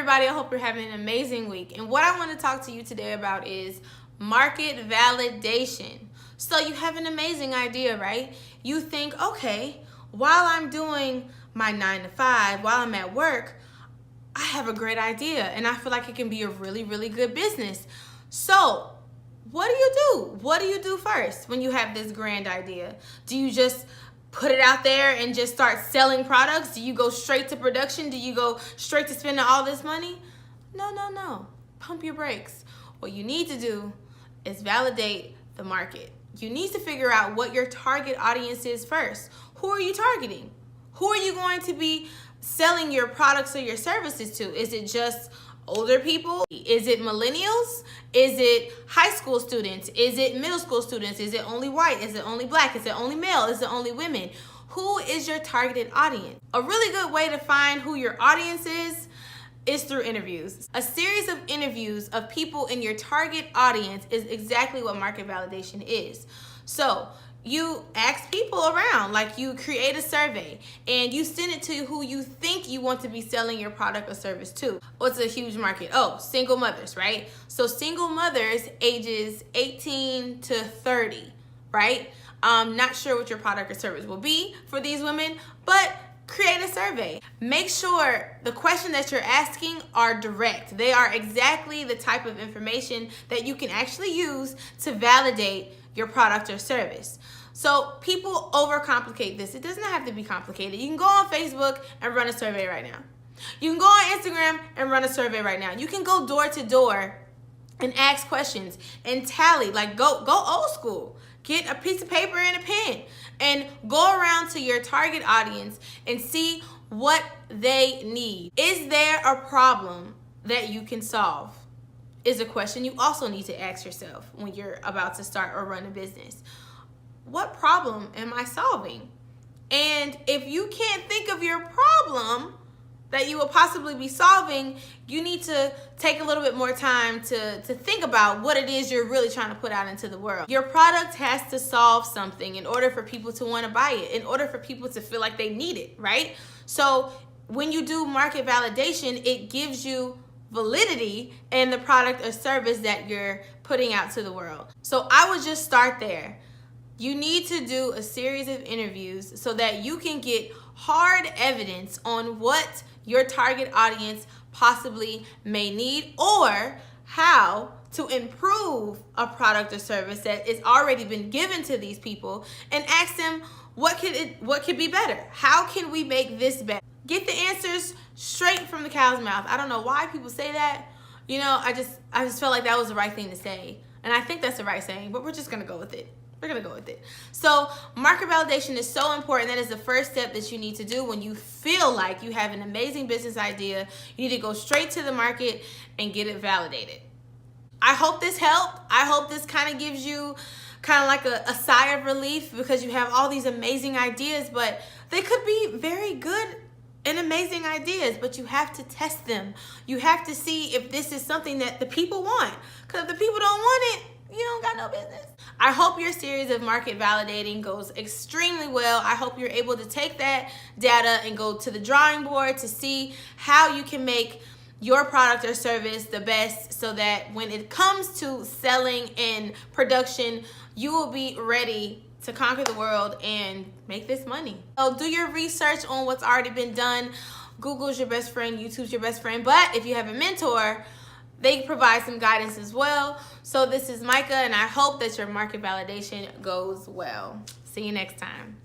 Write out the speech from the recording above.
everybody, I hope you're having an amazing week. And what I want to talk to you today about is market validation. So you have an amazing idea, right? You think, okay, while I'm doing my 9 to 5, while I'm at work, I have a great idea and I feel like it can be a really, really good business. So what do you do? What do you do first when you have this grand idea? Do you just put it out there and just start selling products? Do you go straight to production? Do you go straight to spending all this money? No. Pump your brakes. What you need to do is validate the market. You need to figure out what your target audience is first. Who are you targeting? Who are you going to be selling your products or your services to? Is it just older people? Is it millennials? Is it high school students? Is it middle school students? Is it only white? Is it only black? Is it only male? Is it only women? Who is your targeted audience? A really good way to find who your audience is through interviews. A series of interviews of people in your target audience is exactly what market validation is. So you ask people around, like you create a survey and you send it to who you think you want to be selling your product or service to. What's a huge market? Oh, single mothers, right? So single mothers ages 18 to 30, right? Not sure what your product or service will be for these women, but create a survey. Make sure the question that you're asking are direct. They are exactly the type of information that you can actually use to validate your product or service. So people overcomplicate this. It does not have to be complicated. You can go on Facebook and run a survey right now. You can go on Instagram and run a survey right now. You can go door to door and ask questions and tally, like go old school. Get a piece of paper and a pen and go around to your target audience and see what they need. Is there a problem that you can solve? Is a question you also need to ask yourself when you're about to start or run a business. What problem am I solving? And if you can't think of your problem that you will possibly be solving, you need to take a little bit more time to think about what it is you're really trying to put out into the world. Your product has to solve something in order for people to want to buy it, in order for people to feel like they need it, right? So when you do market validation, it gives you validity in the product or service that you're putting out to the world. So I would just start there. You need to do a series of interviews so that you can get hard evidence on what your target audience possibly may need or how to improve a product or service that is already been given to these people, and ask them what could be better? How can we make this better? Get the answers straight from the cow's mouth. I don't know why people say that. You know, I just felt like that was the right thing to say. And I think that's the right saying, but we're just gonna go with it. We're gonna go with it. So market validation is so important. That is the first step that you need to do when you feel like you have an amazing business idea. You need to go straight to the market and get it validated. I hope this helped. I hope this kind of gives you kind of like a sigh of relief, because you have all these amazing ideas, but they could be very good and amazing ideas, but you have to test them. You have to see if this is something that the people want, because if the people don't want it, you don't got no business. I hope your series of market validating goes extremely well. I hope you're able to take that data and go to the drawing board to see how you can make your product or service the best, so that when it comes to selling and production, you will be ready to conquer the world and make this money. So do your research on what's already been done. Google's your best friend, YouTube's your best friend, but if you have a mentor, they provide some guidance as well. So this is Micah, and I hope that your market validation goes well. See you next time.